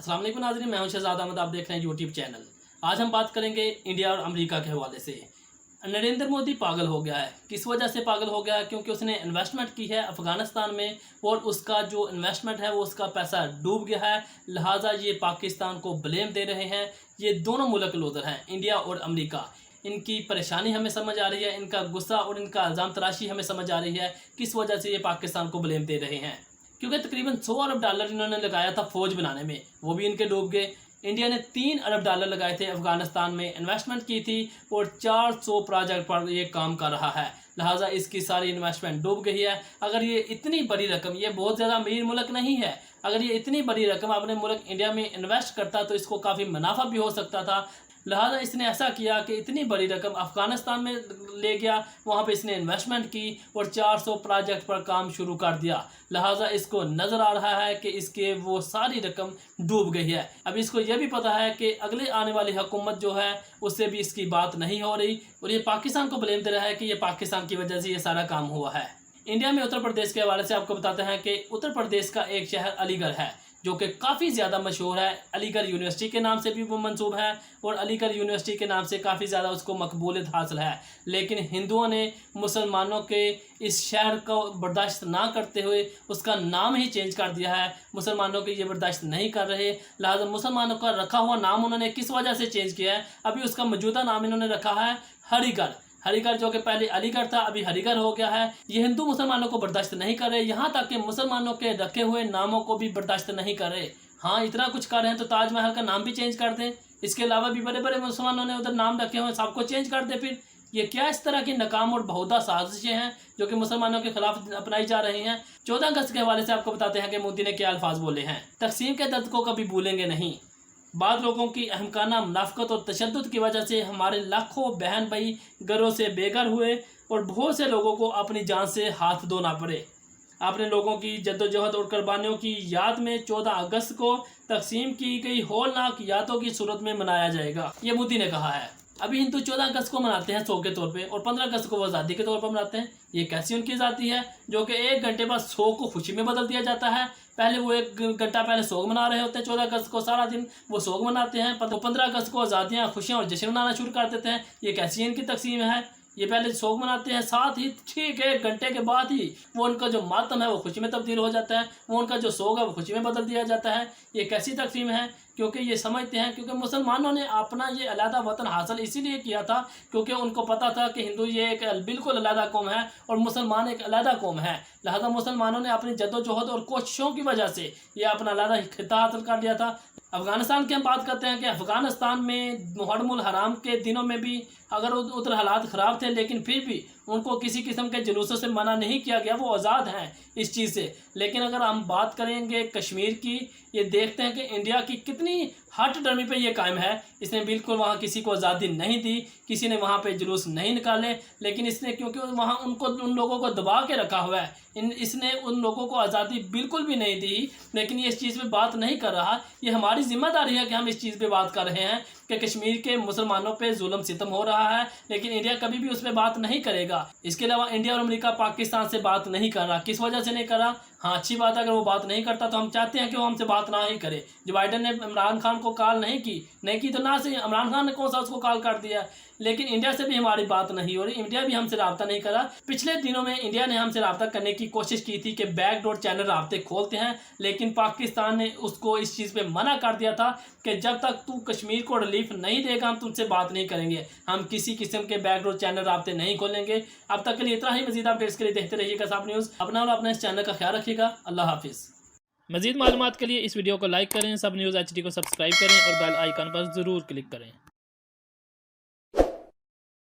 अस्सलाम वालेकुम नाज़रीन, मैं हूं शहजाद अहमद। आप देख रहे हैं यूट्यूब चैनल। आज हम बात करेंगे इंडिया और अमेरिका के हवाले से। नरेंद्र मोदी पागल हो गया है। किस वजह से पागल हो गया है? क्योंकि उसने इन्वेस्टमेंट की है अफ़गानिस्तान में और उसका जो इन्वेस्टमेंट है वो उसका पैसा डूब गया है। लिहाजा ये पाकिस्तान को ब्लेम दे रहे हैं। ये दोनों मुल्क लूज़र हैं, इंडिया और अमेरिका। इनकी परेशानी हमें समझ आ रही है, इनका गुस्सा और इनका इल्ज़ाम तराशी हमें समझ आ रही है किस वजह से ये पाकिस्तान को ब्लेम दे रहे हैं। क्योंकि तकरीबन 100 अरब डॉलर इन्होंने लगाया था फ़ौज बनाने में, वो भी इनके डूब गए। इंडिया ने 3 अरब डॉलर लगाए थे अफ़गानिस्तान में, इन्वेस्टमेंट की थी और 400 प्रोजेक्ट पर ये काम कर रहा है। लिहाजा इसकी सारी इन्वेस्टमेंट डूब गई है। अगर ये इतनी बड़ी रकम, ये बहुत ज़्यादा अमीर मुल्क नहीं है, अगर ये इतनी बड़ी रकम अपने मुल्क इंडिया में इन्वेस्ट करता तो इसको काफ़ी मुनाफा भी हो सकता था। लिहाजा इसने ऐसा किया कि इतनी बड़ी रकम अफ़गानिस्तान में ले गया, वहाँ पे इसने इन्वेस्टमेंट की और 400 प्रोजेक्ट पर काम शुरू कर दिया। लिहाजा इसको नज़र आ रहा है कि इसके वो सारी रकम डूब गई है। अब इसको यह भी पता है कि अगले आने वाली हुकूमत जो है उससे भी इसकी बात नहीं हो रही और ये पाकिस्तान को ब्लेम दे रहा है कि ये पाकिस्तान की वजह से ये सारा काम हुआ है। इंडिया में उत्तर प्रदेश के हवाले से आपको बताते हैं कि उत्तर प्रदेश का एक शहर अलीगढ़ है जो कि काफ़ी ज़्यादा मशहूर है। अलीगढ़ यूनिवर्सिटी के नाम से भी वो मंसूब है और अलीगढ़ यूनिवर्सिटी के नाम से काफ़ी ज़्यादा उसको मकबूलियत हासिल है। लेकिन हिंदुओं ने मुसलमानों के इस शहर को बर्दाश्त ना करते हुए उसका नाम ही चेंज कर दिया है। मुसलमानों के ये बर्दाश्त नहीं कर रहे, लिहाजा मुसलमानों का रखा हुआ नाम उन्होंने किस वजह से चेंज किया है? अभी उसका मौजूदा नाम इन्होंने रखा है हरिगढ़। हरिगढ़ जो कि पहले अलीगढ़ था, अभी हरिगढ़ हो गया है। ये हिंदू मुसलमानों को बर्दाश्त नहीं कर रहे, यहाँ तक कि मुसलमानों के रखे हुए नामों को भी बर्दाश्त नहीं कर रहे। हाँ, इतना कुछ कर रहे हैं तो ताजमहल का नाम भी चेंज कर दें। इसके अलावा भी बड़े बड़े मुसलमानों ने उधर नाम रखे हुए, सबको चेंज कर दे। फिर ये क्या इस तरह की नाकाम और बहुधा साजिशें हैं जो कि मुसलमानों के खिलाफ अपनाई जा रही हैं। 14 अगस्त के हवाले से आपको बताते हैं कि मोदी ने क्या अल्फाज बोले हैं। तकसीम के दर्द को कभी भूलेंगे नहीं। बाद लोगों की अहमकाना मुनाफ़क़त और तशद्दुद की वजह से हमारे लाखों बहन भाई घरों से बेघर हुए और बहुत से लोगों को अपनी जान से हाथ धोना पड़े। आपने लोगों की जद्दोजहद और कुर्बानियों की याद में 14 अगस्त को तकसीम की गई होलनाक यादों की सूरत में मनाया जाएगा, ये मोदी ने कहा है। अभी हिंदू 14 अगस्त को मनाते हैं शोक के तौर पे और 15 अगस्त को वो आज़ादी के तौर पर मनाते हैं। ये कैसी उनकी आज़ादी है जो कि 1 घंटे बाद शोक को खुशी में बदल दिया जाता है। पहले वो 1 घंटा पहले शोक मना रहे होते हैं, 14 अगस्त को सारा दिन वो शोक मनाते हैं, 15 अगस्त को आज़ादियाँ, खुशियाँ और जश्न मनाना शुरू कर देते हैं। ये कैसी इनकी तकसीम है? ये पहले शोक मनाते हैं, साथ ही ठीक 1 घंटे के बाद ही वो उनका जो मातम है वो खुशी में तब्दील हो जाता है, वो उनका जो शोक है वो खुशी में बदल दिया जाता है। ये कैसी तकसीम है? क्योंकि ये समझते हैं, क्योंकि मुसलमानों ने अपना ये अलहदा वतन हासिल इसीलिए किया था क्योंकि उनको पता था कि हिंदू ये एक बिल्कुल अलहदा कौम है और मुसलमान एक अलहदा कौम है। लिहाजा मुसलमानों ने अपनी जद्दोजहद और कोशिशों की वजह से ये अपना अलहदा खिता हासिल कर लिया था। अफ़गानिस्तान की हम बात करते हैं कि अफ़गानिस्तान में मुहर्रमुल हराम के दिनों में भी अगर उधर हालात ख़राब थे लेकिन फिर भी उनको किसी किस्म के जुलूसों से मना नहीं किया गया, वो आज़ाद हैं इस चीज़ से। लेकिन अगर हम बात करेंगे कश्मीर की, ये देखते हैं कि इंडिया की कितनी हट ड्रमी पे ये कायम है। इसने बिल्कुल वहाँ किसी को आज़ादी नहीं दी, किसी ने वहाँ पे जुलूस नहीं निकाले, लेकिन इसने क्योंकि वहाँ उन लोगों को दबा के रखा हुआ है, इसने उन लोगों को आज़ादी बिल्कुल भी नहीं दी। लेकिन ये इस चीज़ पे बात नहीं कर रहा। ये हमारी जिम्मेदारी है कि हम इस चीज़ पे बात कर रहे हैं कि कश्मीर के मुसलमानों पे जुल्म सितम हो रहा है, लेकिन इंडिया कभी भी उस पर बात नहीं करेगा। इसके अलावा इंडिया और अमेरिका पाकिस्तान से बात नहीं कर रहा। किस वजह से नहीं कर रहा? हाँ, अच्छी बात है, अगर वो बात नहीं करता तो हम चाहते हैं कि वो हमसे बात ना ही करे। जो बाइडन ने इमरान खान को कॉल नहीं की तो ना से इमरान खान ने कौन सा उसको कॉल कर दिया। लेकिन इंडिया से भी हमारी बात नहीं हो रही, इंडिया भी हमसे रब्ता नहीं करा। पिछले दिनों में इंडिया ने हमसे रब्ता करने की कोशिश की थी कि बैकडोर चैनल रब्ते खोलते हैं, लेकिन पाकिस्तान ने उसको इस चीज़ पे मना कर दिया था कि जब तक तू कश्मीर को रिलीफ नहीं देगा हम तुमसे बात नहीं करेंगे, हम किसी किस्म के बैकडोर चैनल रब्ते नहीं खोलेंगे। अब तक के लिए इतना ही। मजीद अपडेट्स के लिए देखते रहिएगा सब न्यूज़। अपना और अपने इस चैनल का ख्याल रखिएगा। अल्लाह हाफिज़। मजीद मालूमात के लिए इस वीडियो को लाइक करें, सब न्यूज़ HD को सब्सक्राइब करें और बेल आइकन पर ज़रूर क्लिक करें।